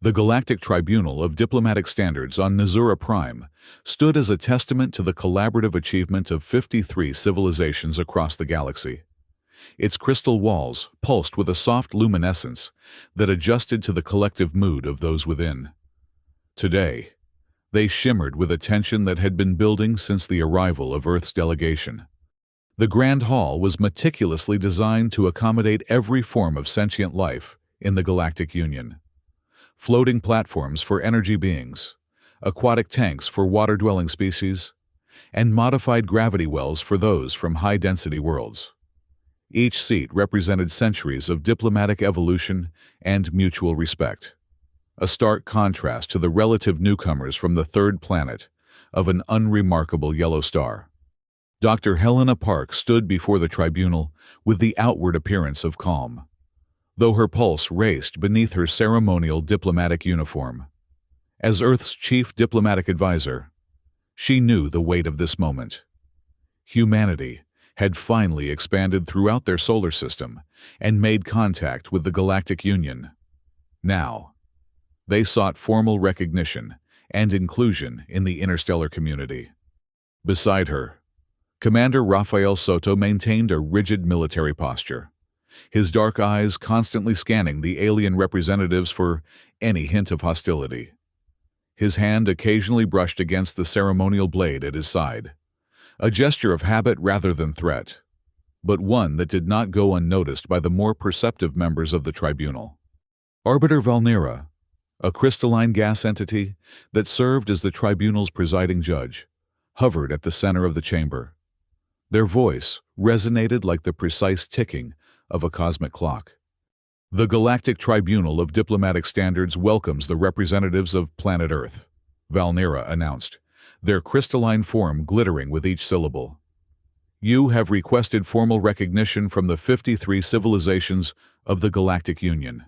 The Galactic Tribunal of Diplomatic Standards on Nazura Prime stood as a testament to the collaborative achievement of 53 civilizations across the galaxy. Its crystal walls pulsed with a soft luminescence that adjusted to the collective mood of those within. Today, they shimmered with a tension that had been building since the arrival of Earth's delegation. The Grand Hall was meticulously designed to accommodate every form of sentient life in the Galactic Union. Floating platforms for energy beings, aquatic tanks for water-dwelling species, and modified gravity wells for those from high-density worlds. Each seat represented centuries of diplomatic evolution and mutual respect, a stark contrast to the relative newcomers from the third planet of an unremarkable yellow star. Dr. Helena Park stood before the tribunal with the outward appearance of calm, though her pulse raced beneath her ceremonial diplomatic uniform. As Earth's chief diplomatic advisor, she knew the weight of this moment. Humanity had finally expanded throughout their solar system and made contact with the Galactic Union. Now, they sought formal recognition and inclusion in the interstellar community. Beside her, Commander Rafael Soto maintained a rigid military posture, his dark eyes constantly scanning the alien representatives for any hint of hostility. His hand occasionally brushed against the ceremonial blade at his side, a gesture of habit rather than threat, but one that did not go unnoticed by the more perceptive members of the tribunal. Arbiter Valnera, a crystalline gas entity that served as the tribunal's presiding judge, hovered at the center of the chamber. Their voice resonated like the precise ticking of a cosmic clock. The Galactic Tribunal of Diplomatic Standards welcomes the representatives of planet Earth, Valnera announced, their crystalline form glittering with each syllable. You have requested formal recognition from the 53 civilizations of the Galactic Union.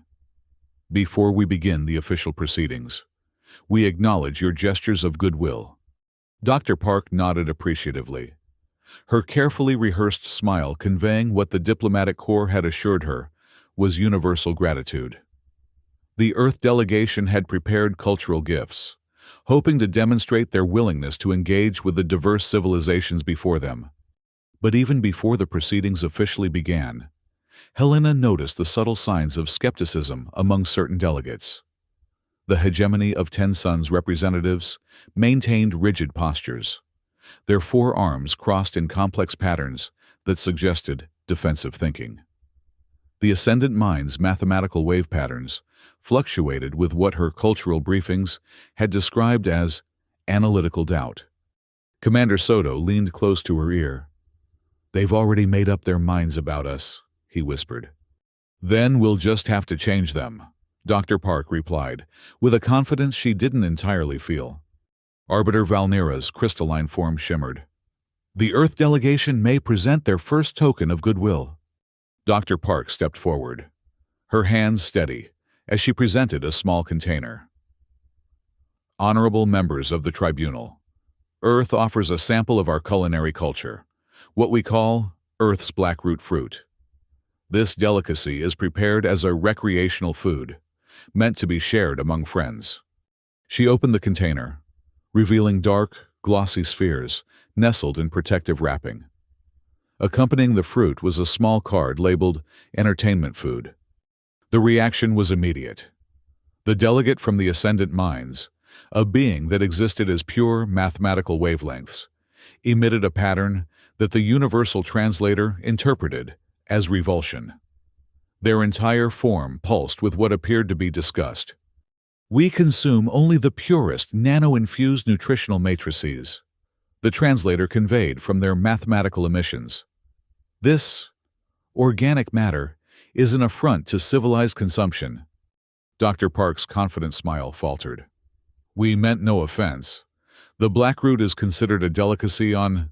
Before we begin the official proceedings, we acknowledge your gestures of goodwill. Dr. Park nodded appreciatively, her carefully rehearsed smile conveying what the diplomatic corps had assured her was universal gratitude. The Earth delegation had prepared cultural gifts, hoping to demonstrate their willingness to engage with the diverse civilizations before them. But even before the proceedings officially began, Helena noticed the subtle signs of skepticism among certain delegates. The hegemony of Ten Suns representatives maintained rigid postures, their forearms crossed in complex patterns that suggested defensive thinking. The Ascendant Mind's mathematical wave patterns fluctuated with what her cultural briefings had described as analytical doubt. Commander Soto leaned close to her ear. "They've already made up their minds about us," he whispered. "Then we'll just have to change them," Dr. Park replied, with a confidence she didn't entirely feel. Arbiter Valnera's crystalline form shimmered. "The Earth delegation may present their first token of goodwill." Dr. Park stepped forward, her hands steady as she presented a small container. "Honorable members of the tribunal, Earth offers a sample of our culinary culture, what we call Earth's blackroot fruit. This delicacy is prepared as a recreational food, meant to be shared among friends." She opened the container, revealing dark, glossy spheres nestled in protective wrapping. Accompanying the fruit was a small card labeled Entertainment Food. The reaction was immediate. The delegate from the Ascendant Minds, a being that existed as pure mathematical wavelengths, emitted a pattern that the universal translator interpreted as revulsion. Their entire form pulsed with what appeared to be disgust. "We consume only the purest nano-infused nutritional matrices," the translator conveyed from their mathematical emissions. "This organic matter is an affront to civilized consumption." Dr. Park's confident smile faltered. "We meant no offense. The blackroot is considered a delicacy on—"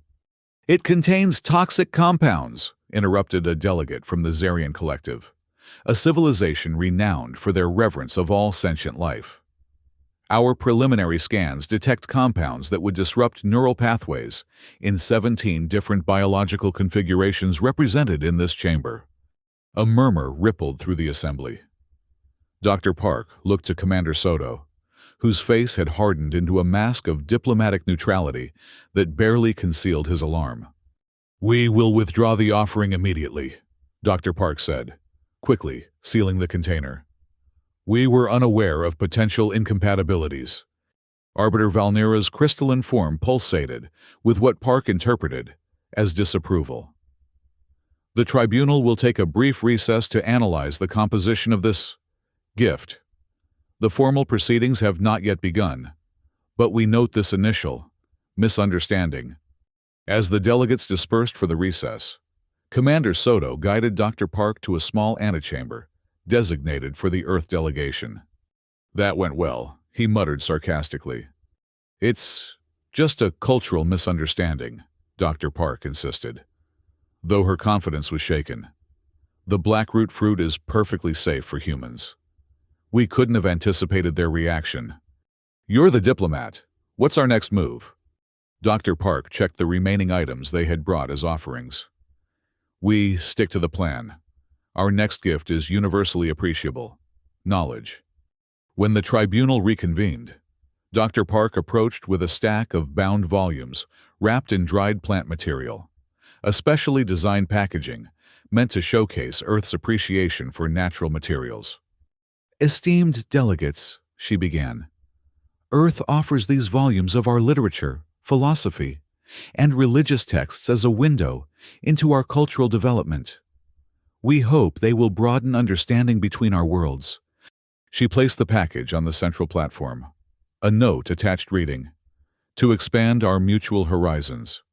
"It contains toxic compounds," interrupted a delegate from the Zarian Collective, a civilization renowned for their reverence of all sentient life. "Our preliminary scans detect compounds that would disrupt neural pathways in 17 different biological configurations represented in this chamber." A murmur rippled through the assembly. Dr. Park looked to Commander Soto, whose face had hardened into a mask of diplomatic neutrality that barely concealed his alarm. "We will withdraw the offering immediately," Dr. Park said, quickly sealing the container. "We were unaware of potential incompatibilities." Arbiter Valnera's crystalline form pulsated with what Park interpreted as disapproval. "The tribunal will take a brief recess to analyze the composition of this gift. The formal proceedings have not yet begun, but we note this initial misunderstanding." As the delegates dispersed for the recess, Commander Soto guided Dr. Park to a small antechamber designated for the Earth delegation. "That went well," he muttered sarcastically. "It's just a cultural misunderstanding," Dr. Park insisted, though her confidence was shaken. "The blackroot fruit is perfectly safe for humans. We couldn't have anticipated their reaction." "You're the diplomat. What's our next move?" Dr. Park checked the remaining items they had brought as offerings. "We stick to the plan. Our next gift is universally appreciable: knowledge." When the tribunal reconvened, Dr. Park approached with a stack of bound volumes wrapped in dried plant material, a specially designed packaging meant to showcase Earth's appreciation for natural materials. "Esteemed delegates," she began, "Earth offers these volumes of our literature, philosophy, and religious texts as a window into our cultural development. We hope they will broaden understanding between our worlds." She placed the package on the central platform, a note attached reading, "To expand our mutual horizons."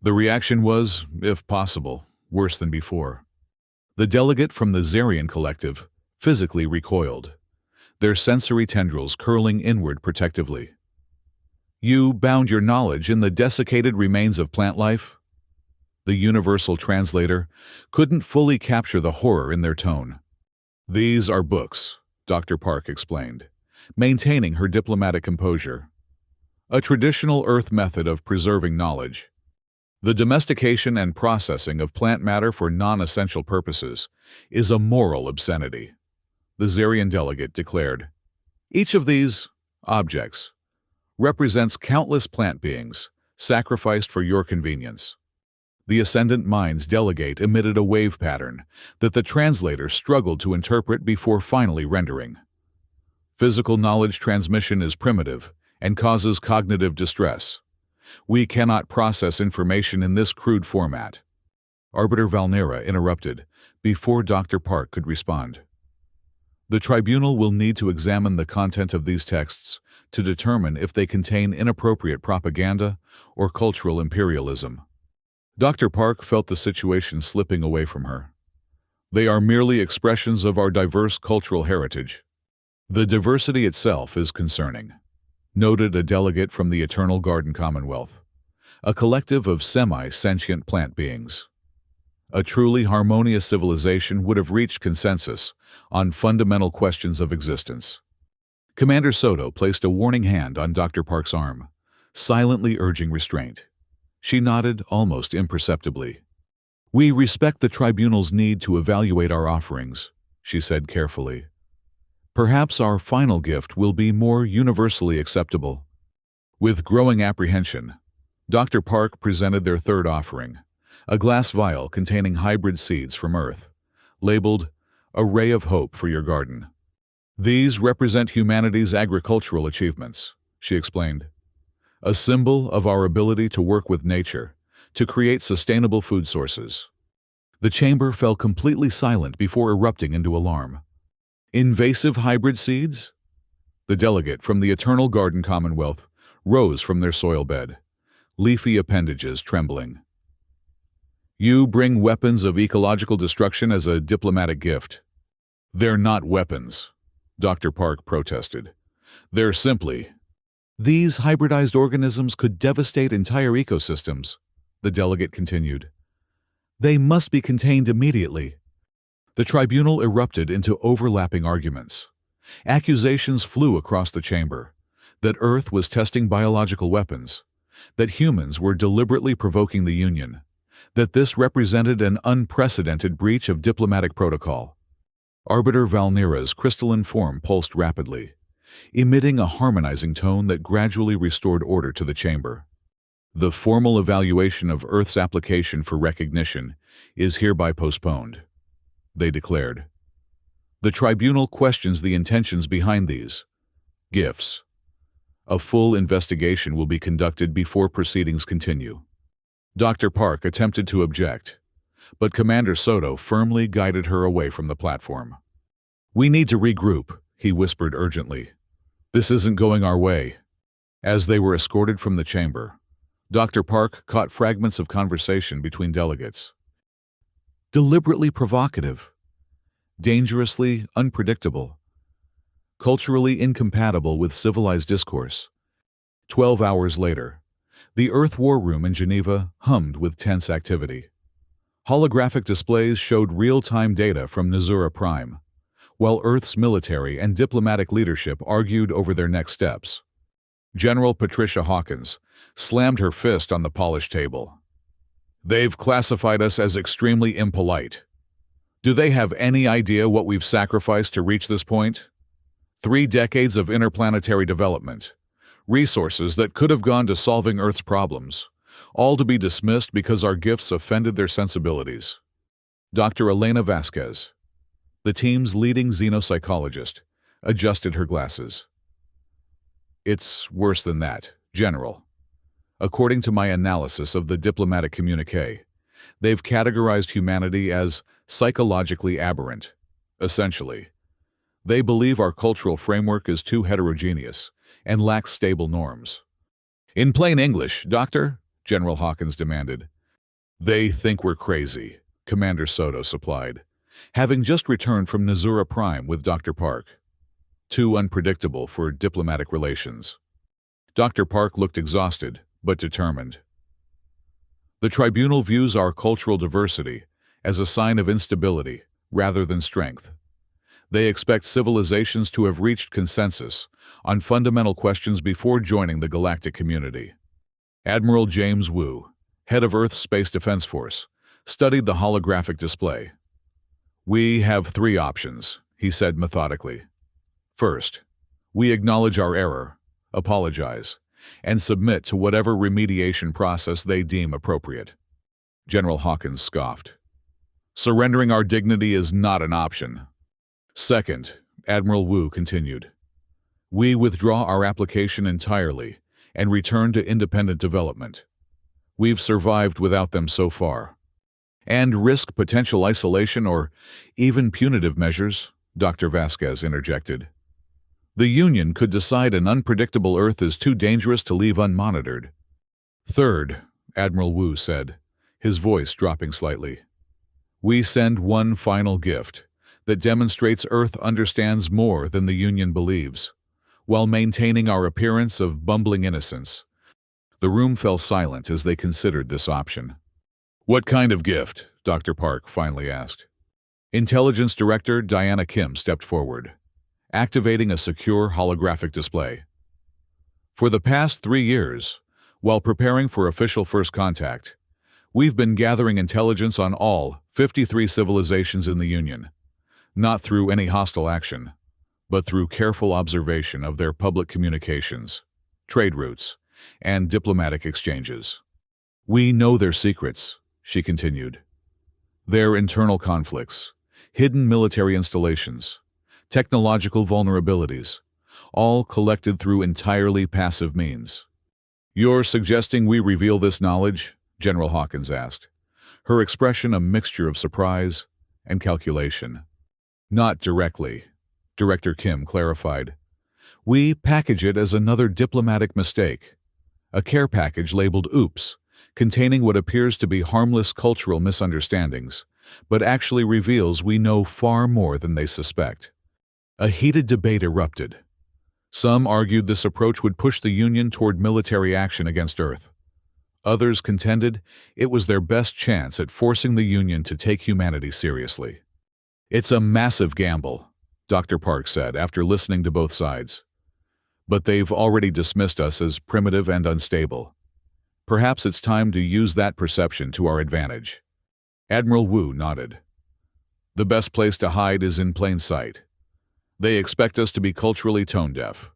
The reaction was, if possible, worse than before. The delegate from the Zarian Collective physically recoiled, their sensory tendrils curling inward protectively. "You bound your knowledge in the desiccated remains of plant life?" The universal translator couldn't fully capture the horror in their tone. "These are books," Dr. Park explained, maintaining her diplomatic composure. "A traditional Earth method of preserving knowledge. The domestication and processing of plant matter for non-essential purposes is a moral obscenity," the Zarian delegate declared. "Each of these objects represents countless plant beings sacrificed for your convenience." The Ascendant Mind's delegate emitted a wave pattern that the translator struggled to interpret before finally rendering. "Physical knowledge transmission is primitive and causes cognitive distress. We cannot process information in this crude format." Arbiter Valnera interrupted before Dr. Park could respond. "The tribunal will need to examine the content of these texts to determine if they contain inappropriate propaganda or cultural imperialism." Dr. Park felt the situation slipping away from her. "They are merely expressions of our diverse cultural heritage." "The diversity itself is concerning," noted a delegate from the Eternal Garden Commonwealth, a collective of semi-sentient plant beings. "A truly harmonious civilization would have reached consensus on fundamental questions of existence." Commander Soto placed a warning hand on Dr. Park's arm, silently urging restraint. She nodded almost imperceptibly. "We respect the tribunal's need to evaluate our offerings," she said carefully. "Perhaps our final gift will be more universally acceptable." With growing apprehension, Dr. Park presented their third offering, a glass vial containing hybrid seeds from Earth, labeled "A Ray of Hope for Your Garden." "These represent humanity's agricultural achievements," she explained. "A symbol of our ability to work with nature to create sustainable food sources." The chamber fell completely silent before erupting into alarm. "Invasive hybrid seeds?" The delegate from the Eternal Garden Commonwealth rose from their soil bed, leafy appendages trembling. "You bring weapons of ecological destruction as a diplomatic gift." "They're not weapons," Dr. Park protested. "They're simply—" "These hybridized organisms could devastate entire ecosystems," the delegate continued. "They must be contained immediately." The tribunal erupted into overlapping arguments. Accusations flew across the chamber that Earth was testing biological weapons, that humans were deliberately provoking the Union, that this represented an unprecedented breach of diplomatic protocol. Arbiter Valnira's crystalline form pulsed rapidly, emitting a harmonizing tone that gradually restored order to the chamber. The formal evaluation of Earth's application for recognition is hereby postponed, they declared. The tribunal questions the intentions behind these gifts. A full investigation will be conducted before proceedings continue. Dr. Park attempted to object, but Commander Soto firmly guided her away from the platform. "We need to regroup," he whispered urgently. "This isn't going our way." As they were escorted from the chamber, Dr. Park caught fragments of conversation between delegates. Deliberately provocative, dangerously unpredictable, culturally incompatible with civilized discourse. 12 hours later, the Earth War Room in Geneva hummed with tense activity. Holographic displays showed real-time data from Nazura Prime, while Earth's military and diplomatic leadership argued over their next steps. General Patricia Hawkins slammed her fist on the polished table. "They've classified us as extremely impolite. Do they have any idea what we've sacrificed to reach this point? 3 decades of interplanetary development, resources that could have gone to solving Earth's problems, all to be dismissed because our gifts offended their sensibilities." Dr. Elena Vasquez, the team's leading xenopsychologist, adjusted her glasses. "It's worse than that, General. According to my analysis of the diplomatic communiqué, they've categorized humanity as psychologically aberrant. Essentially, they believe our cultural framework is too heterogeneous and lacks stable norms." "In plain English, Doctor?" General Hawkins demanded. "They think we're crazy," Commander Soto supplied, having just returned from Nazura Prime with Dr. Park. "Too unpredictable for diplomatic relations." Dr. Park looked exhausted, but determined. "The tribunal views our cultural diversity as a sign of instability rather than strength. They expect civilizations to have reached consensus on fundamental questions before joining the galactic community." Admiral James Wu, head of Earth's Space Defense Force, studied the holographic display. "We have 3 options," he said methodically. "First, we acknowledge our error, apologize, and submit to whatever remediation process they deem appropriate." General Hawkins scoffed. "Surrendering our dignity is not an option." "Second," Admiral Wu continued, "we withdraw our application entirely and return to independent development. We've survived without them so far." "And risk potential isolation or even punitive measures," Dr. Vasquez interjected. "The Union could decide an unpredictable Earth is too dangerous to leave unmonitored." "Third," Admiral Wu said, his voice dropping slightly, "we send one final gift that demonstrates Earth understands more than the Union believes, while maintaining our appearance of bumbling innocence." The room fell silent as they considered this option. "What kind of gift?" Dr. Park finally asked. Intelligence Director Diana Kim stepped forward, activating a secure holographic display. "For the past 3 years, while preparing for official first contact, we've been gathering intelligence on all 53 civilizations in the Union, not through any hostile action, but through careful observation of their public communications, trade routes, and diplomatic exchanges. We know their secrets," she continued. "Their internal conflicts, hidden military installations, technological vulnerabilities, all collected through entirely passive means." "You're suggesting we reveal this knowledge?" General Hawkins asked, her expression a mixture of surprise and calculation. "Not directly," Director Kim clarified. "We package it as another diplomatic mistake, a care package labeled Oops, containing what appears to be harmless cultural misunderstandings, but actually reveals we know far more than they suspect." A heated debate erupted. Some argued this approach would push the Union toward military action against Earth. Others contended it was their best chance at forcing the Union to take humanity seriously. "It's a massive gamble," Dr. Park said after listening to both sides. "But they've already dismissed us as primitive and unstable. Perhaps it's time to use that perception to our advantage." Admiral Wu nodded. The best place to hide is in plain sight. They expect us to be culturally tone-deaf.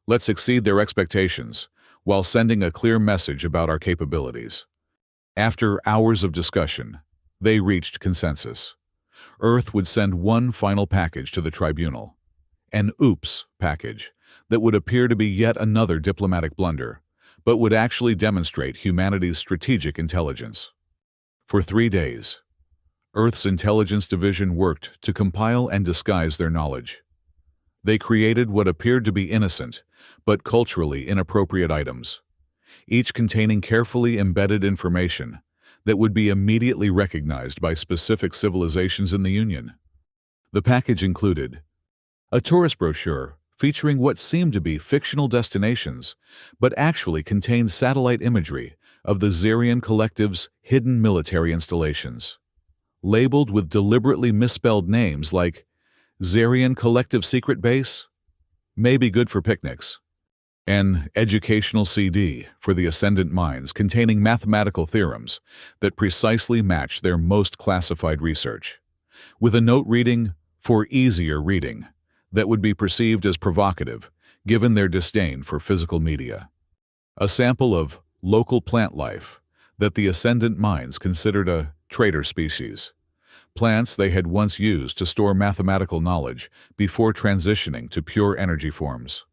Let's exceed their expectations while sending a clear message about our capabilities. After hours of discussion, they reached consensus. Earth would send one final package to the tribunal, an oops package that would appear to be yet another diplomatic blunder, but would actually demonstrate humanity's strategic intelligence. For 3 days, Earth's intelligence division worked to compile and disguise their knowledge. They created what appeared to be innocent, but culturally inappropriate items, each containing carefully embedded information that would be immediately recognized by specific civilizations in the Union. The package included a tourist brochure featuring what seemed to be fictional destinations, but actually contained satellite imagery of the Zarian Collective's hidden military installations, labeled with deliberately misspelled names like Zarian Collective Secret Base, may be good for picnics. An educational CD for the Ascendant Minds containing mathematical theorems that precisely match their most classified research, with a note reading, "For easier reading," that would be perceived as provocative given their disdain for physical media. A sample of local plant life that the Ascendant Minds considered a traitor species, plants they had once used to store mathematical knowledge before transitioning to pure energy forms.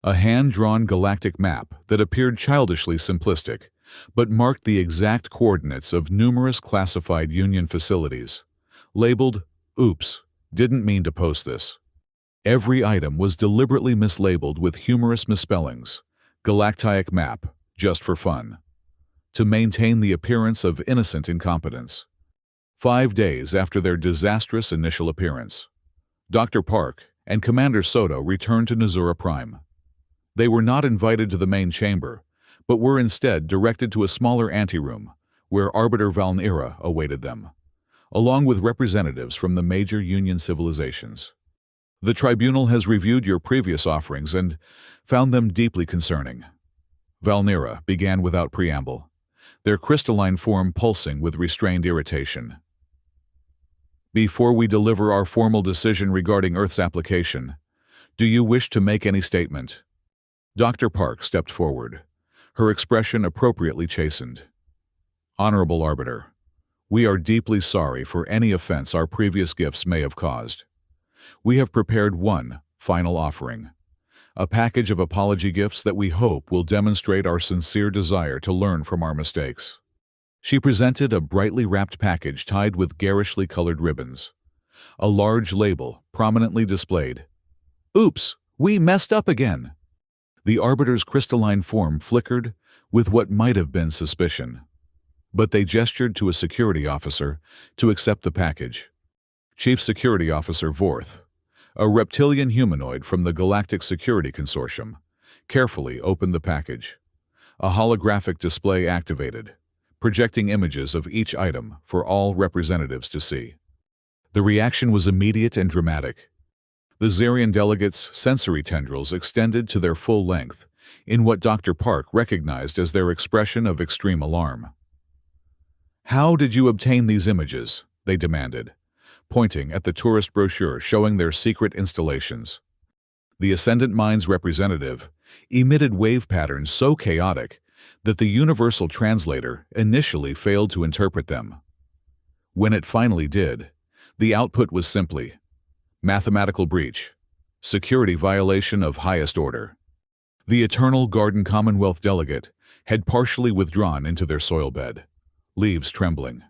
A hand-drawn galactic map that appeared childishly simplistic, but marked the exact coordinates of numerous classified Union facilities. Labeled, "Oops, didn't mean to post this." Every item was deliberately mislabeled with humorous misspellings, "Galactic Map, just for fun," to maintain the appearance of innocent incompetence. 5 days after their disastrous initial appearance, Dr. Park and Commander Soto returned to Nazura Prime. They were not invited to the main chamber, but were instead directed to a smaller anteroom where Arbiter Valnira awaited them, along with representatives from the major Union civilizations. "The tribunal has reviewed your previous offerings and found them deeply concerning," Valnira began without preamble, their crystalline form pulsing with restrained irritation. "Before we deliver our formal decision regarding Earth's application, do you wish to make any statement?" Dr. Park stepped forward, her expression appropriately chastened. "Honorable Arbiter, we are deeply sorry for any offense our previous gifts may have caused. We have prepared one final offering, a package of apology gifts that we hope will demonstrate our sincere desire to learn from our mistakes." She presented a brightly wrapped package tied with garishly colored ribbons, a large label prominently displayed. "Oops, we messed up again." The Arbiter's crystalline form flickered with what might have been suspicion, but they gestured to a security officer to accept the package. Chief Security Officer Vorth, a reptilian humanoid from the Galactic Security Consortium, carefully opened the package. A holographic display activated, projecting images of each item for all representatives to see. The reaction was immediate and dramatic. The Zarian delegates' sensory tendrils extended to their full length, in what Dr. Park recognized as their expression of extreme alarm. "How did you obtain these images?" they demanded, pointing at the tourist brochure showing their secret installations. The Ascendant Minds representative emitted wave patterns so chaotic that the universal translator initially failed to interpret them. When it finally did, the output was simply, "Mathematical breach. Security violation of highest order." The Eternal Garden Commonwealth delegate had partially withdrawn into their soil bed, leaves trembling.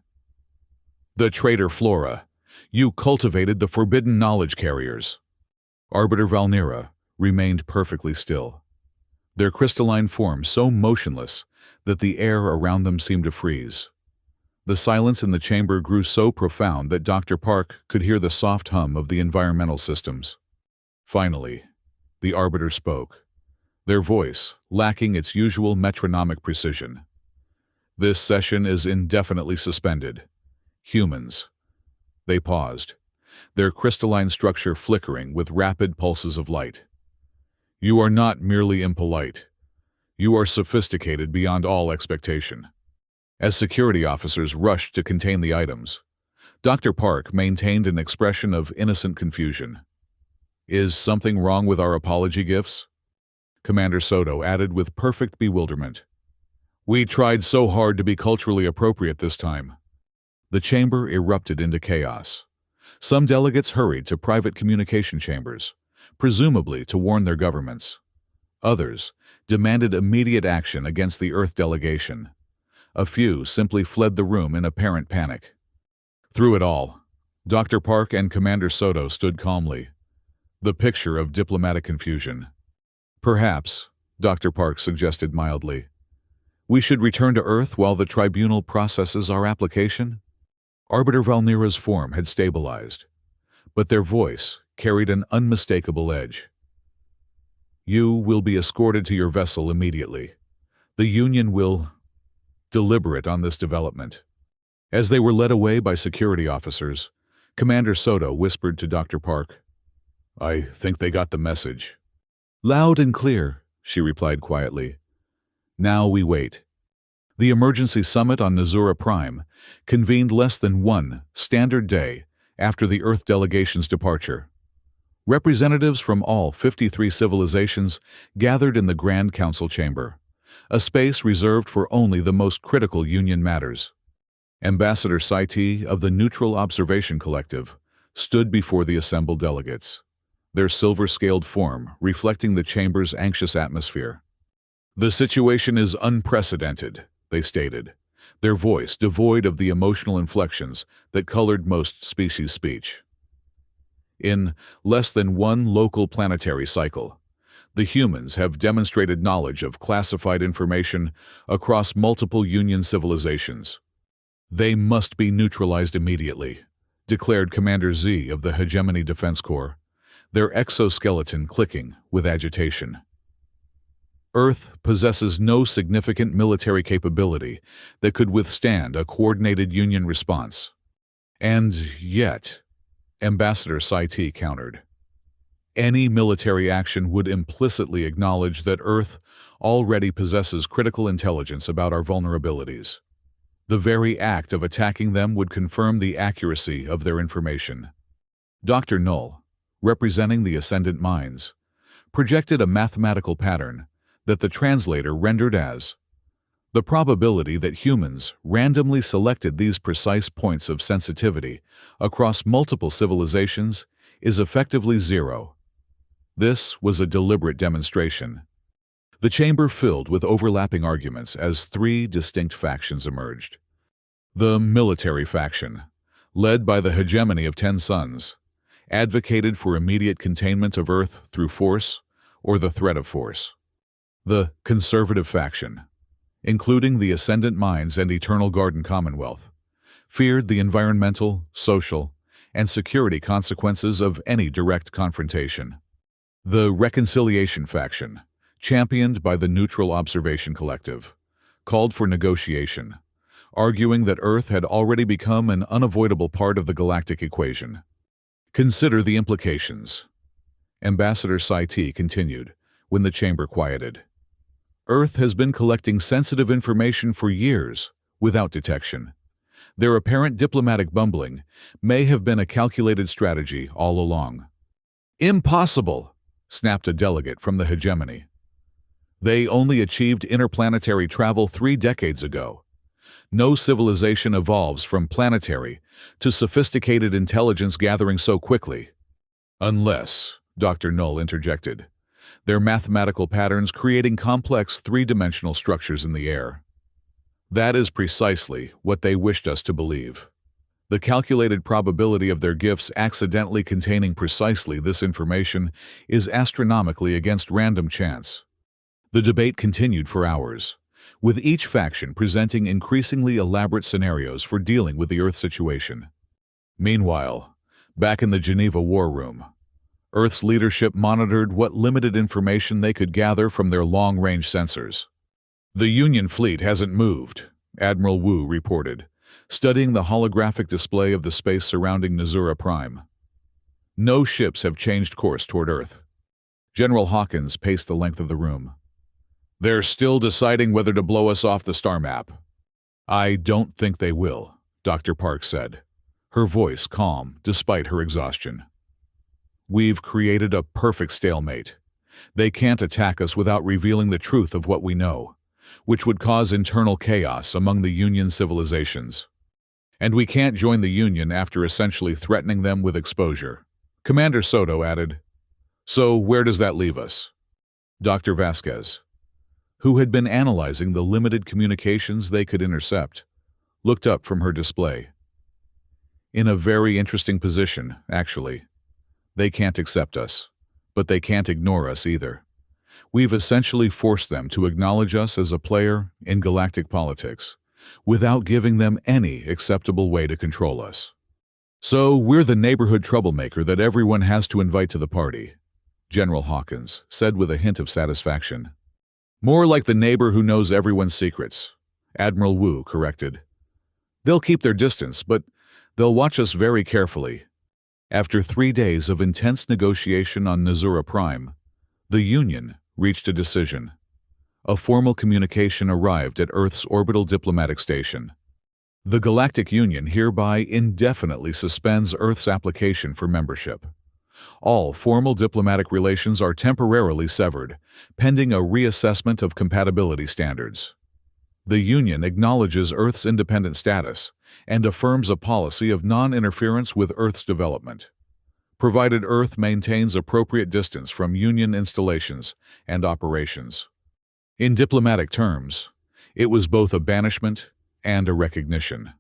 "The traitor Flora, you cultivated the forbidden knowledge carriers." Arbiter Valnira remained perfectly still, their crystalline form so motionless that the air around them seemed to freeze. The silence in the chamber grew so profound that Dr. Park could hear the soft hum of the environmental systems. Finally, the Arbiter spoke, their voice lacking its usual metronomic precision. "This session is indefinitely suspended. Humans." They paused, their crystalline structure flickering with rapid pulses of light. "You are not merely impolite. You are sophisticated beyond all expectation." As security officers rushed to contain the items, Dr. Park maintained an expression of innocent confusion. Is something wrong with our apology gifts? Commander Soto added with perfect bewilderment. We tried so hard to be culturally appropriate this time. The chamber erupted into chaos. Some delegates hurried to private communication chambers, presumably to warn their governments. Others demanded immediate action against the Earth delegation. A few simply fled the room in apparent panic. Through it all, Dr. Park and Commander Soto stood calmly, the picture of diplomatic confusion. Perhaps, Dr. Park suggested mildly, we should return to Earth while the tribunal processes our application? Arbiter Valnira's form had stabilized, but their voice carried an unmistakable edge. You will be escorted to your vessel immediately. The Union will deliberate on this development. As they were led away by security officers, Commander Soto whispered to Dr. Park, I think they got the message. Loud and clear, she replied quietly. Now we wait. The emergency summit on Nazura Prime convened less than one standard day after the Earth delegation's departure. Representatives from all 53 civilizations gathered in the Grand Council chamber, a space reserved for only the most critical Union matters. Ambassador Sci-Fi of the Neutral Observation Collective stood before the assembled delegates, their silver-scaled form reflecting the chamber's anxious atmosphere. The situation is unprecedented, they stated, their voice devoid of the emotional inflections that colored most species' speech. In less than one local planetary cycle, the humans have demonstrated knowledge of classified information across multiple Union civilizations. They must be neutralized immediately, declared Commander Z of the Hegemony Defense Corps, their exoskeleton clicking with agitation. Earth possesses no significant military capability that could withstand a coordinated Union response. And yet, Ambassador Sci-Fi countered, any military action would implicitly acknowledge that Earth already possesses critical intelligence about our vulnerabilities. The very act of attacking them would confirm the accuracy of their information. Dr. Null, representing the Ascendant Minds, projected a mathematical pattern that the translator rendered as the probability that humans randomly selected these precise points of sensitivity across multiple civilizations is effectively zero. This was a deliberate demonstration. The chamber filled with overlapping arguments as three distinct factions emerged. The military faction, led by the hegemony of 10 suns, advocated for immediate containment of Earth through force or the threat of force. The conservative faction, including the Ascendant Minds and Eternal Garden Commonwealth, feared the environmental, social, and security consequences of any direct confrontation. The reconciliation faction, championed by the Neutral Observation Collective, called for negotiation, arguing that Earth had already become an unavoidable part of the galactic equation. Consider the implications. Ambassador Sci-Fi continued when the chamber quieted. Earth has been collecting sensitive information for years without detection. Their apparent diplomatic bumbling may have been a calculated strategy all along. Impossible, snapped a delegate from the hegemony. They only achieved interplanetary travel 3 decades ago. No civilization evolves from planetary to sophisticated intelligence gathering so quickly. Unless, Dr. Null interjected, their mathematical patterns creating complex 3-dimensional structures in the air. That is precisely what they wished us to believe. The calculated probability of their gifts accidentally containing precisely this information is astronomically against random chance. The debate continued for hours, with each faction presenting increasingly elaborate scenarios for dealing with the Earth situation. Meanwhile, back in the Geneva War Room, Earth's leadership monitored what limited information they could gather from their long-range sensors. The Union fleet hasn't moved, Admiral Wu reported, studying the holographic display of the space surrounding Nazura Prime. No ships have changed course toward Earth. General Hawkins paced the length of the room. They're still deciding whether to blow us off the star map. I don't think they will, Dr. Park said, her voice calm despite her exhaustion. "We've created a perfect stalemate. They can't attack us without revealing the truth of what we know, which would cause internal chaos among the Union civilizations. And we can't join the Union after essentially threatening them with exposure." Commander Soto added, "So where does that leave us?" Dr. Vasquez, who had been analyzing the limited communications they could intercept, looked up from her display. "In a very interesting position, actually. They can't accept us, but they can't ignore us either. We've essentially forced them to acknowledge us as a player in galactic politics, without giving them any acceptable way to control us. So we're the neighborhood troublemaker that everyone has to invite to the party," General Hawkins said with a hint of satisfaction. "More like the neighbor who knows everyone's secrets," Admiral Wu corrected. "They'll keep their distance, but they'll watch us very carefully." After 3 days of intense negotiation on Nazura Prime, the Union reached a decision. A formal communication arrived at Earth's orbital diplomatic station. The Galactic Union hereby indefinitely suspends Earth's application for membership. All formal diplomatic relations are temporarily severed, pending a reassessment of compatibility standards. The Union acknowledges Earth's independent status and affirms a policy of non-interference with Earth's development, provided Earth maintains appropriate distance from Union installations and operations. In diplomatic terms, it was both a banishment and a recognition.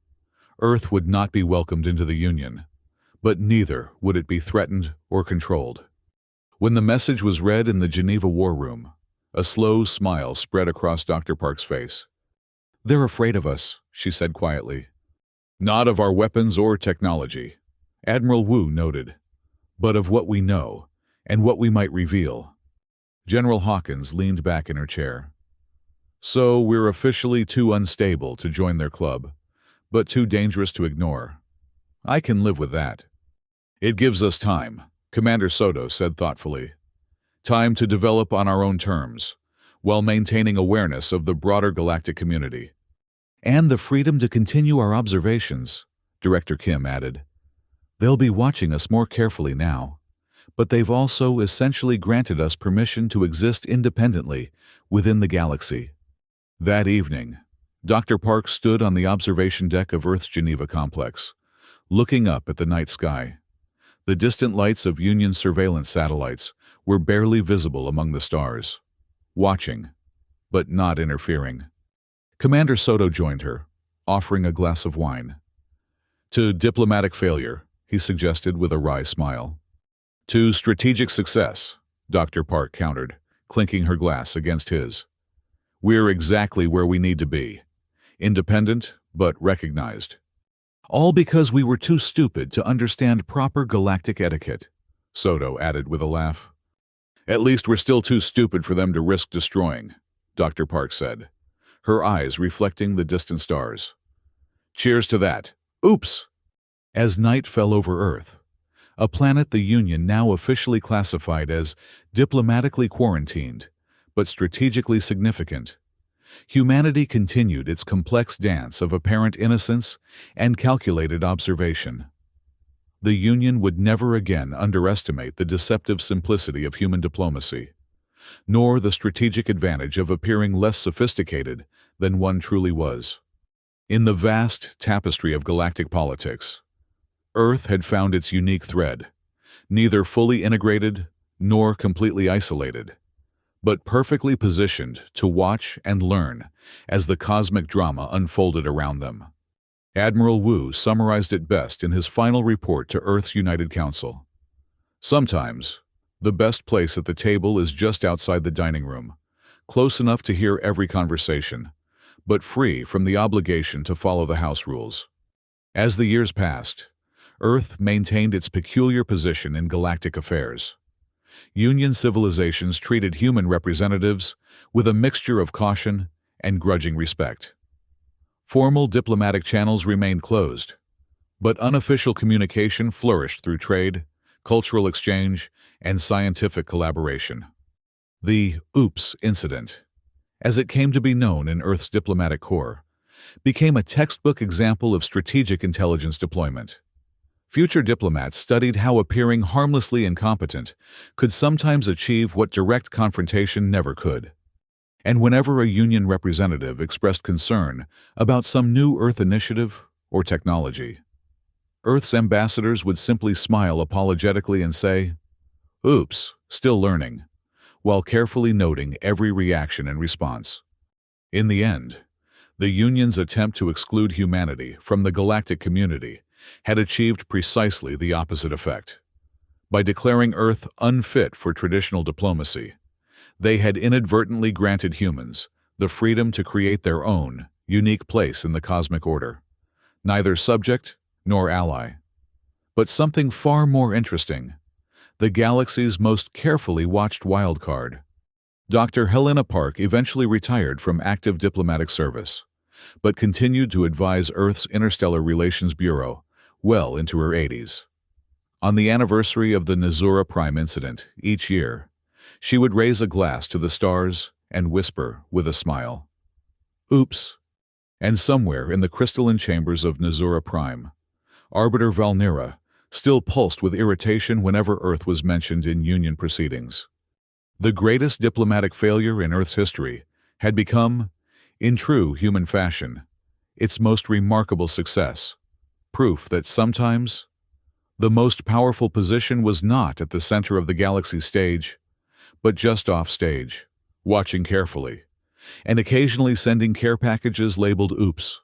Earth would not be welcomed into the Union, but neither would it be threatened or controlled. When the message was read in the Geneva War Room, a slow smile spread across Dr. Park's face. "They're afraid of us," she said quietly. "Not of our weapons or technology," Admiral Wu noted, "but of what we know and what we might reveal." General Hawkins leaned back in her chair. "So we're officially too unstable to join their club, but too dangerous to ignore. I can live with that." "It gives us time," Commander Soto said thoughtfully. "Time to develop on our own terms, while maintaining awareness of the broader galactic community." "And the freedom to continue our observations," Director Kim added. "They'll be watching us more carefully now, but they've also essentially granted us permission to exist independently within the galaxy." That evening, Dr. Park stood on the observation deck of Earth's Geneva complex, looking up at the night sky. The distant lights of Union surveillance satellites were barely visible among the stars, watching, but not interfering. Commander Soto joined her, offering a glass of wine. "To diplomatic failure," he suggested with a wry smile. "To strategic success," Dr. Park countered, clinking her glass against his. "We're exactly where we need to be. Independent, but recognized." "All because we were too stupid to understand proper galactic etiquette," Soto added with a laugh. "At least we're still too stupid for them to risk destroying," Dr. Park said, her eyes reflecting the distant stars. "Cheers to that. Oops!" As night fell over Earth, a planet the Union now officially classified as diplomatically quarantined, but strategically significant, humanity continued its complex dance of apparent innocence and calculated observation. The Union would never again underestimate the deceptive simplicity of human diplomacy, nor the strategic advantage of appearing less sophisticated than one truly was. In the vast tapestry of galactic politics, Earth had found its unique thread, neither fully integrated nor completely isolated, but perfectly positioned to watch and learn as the cosmic drama unfolded around them. Admiral Wu summarized it best in his final report to Earth's United Council. "Sometimes, the best place at the table is just outside the dining room, close enough to hear every conversation, but free from the obligation to follow the house rules." As the years passed, Earth maintained its peculiar position in galactic affairs. Union civilizations treated human representatives with a mixture of caution and grudging respect. Formal diplomatic channels remained closed, but unofficial communication flourished through trade, cultural exchange, and scientific collaboration. The "Oops" incident, as it came to be known in Earth's diplomatic corps, became a textbook example of strategic intelligence deployment. Future diplomats studied how appearing harmlessly incompetent could sometimes achieve what direct confrontation never could. And whenever a Union representative expressed concern about some new Earth initiative or technology, Earth's ambassadors would simply smile apologetically and say, "Oops, still learning," while carefully noting every reaction and response. In the end, the Union's attempt to exclude humanity from the galactic community had achieved precisely the opposite effect. By declaring Earth unfit for traditional diplomacy, they had inadvertently granted humans the freedom to create their own, unique place in the cosmic order, neither subject nor ally. But something far more interesting, the galaxy's most carefully watched wildcard. Dr. Helena Park eventually retired from active diplomatic service, but continued to advise Earth's Interstellar Relations Bureau well into her 80s. On the anniversary of the Nazura Prime incident each year, she would raise a glass to the stars and whisper with a smile, "Oops." And somewhere in the crystalline chambers of Nazura Prime, Arbiter Valnira still pulsed with irritation whenever Earth was mentioned in Union proceedings. The greatest diplomatic failure in Earth's history had become, in true human fashion, its most remarkable success, proof that sometimes the most powerful position was not at the center of the galaxy's stage, but just off stage, watching carefully, and occasionally sending care packages labeled "Oops"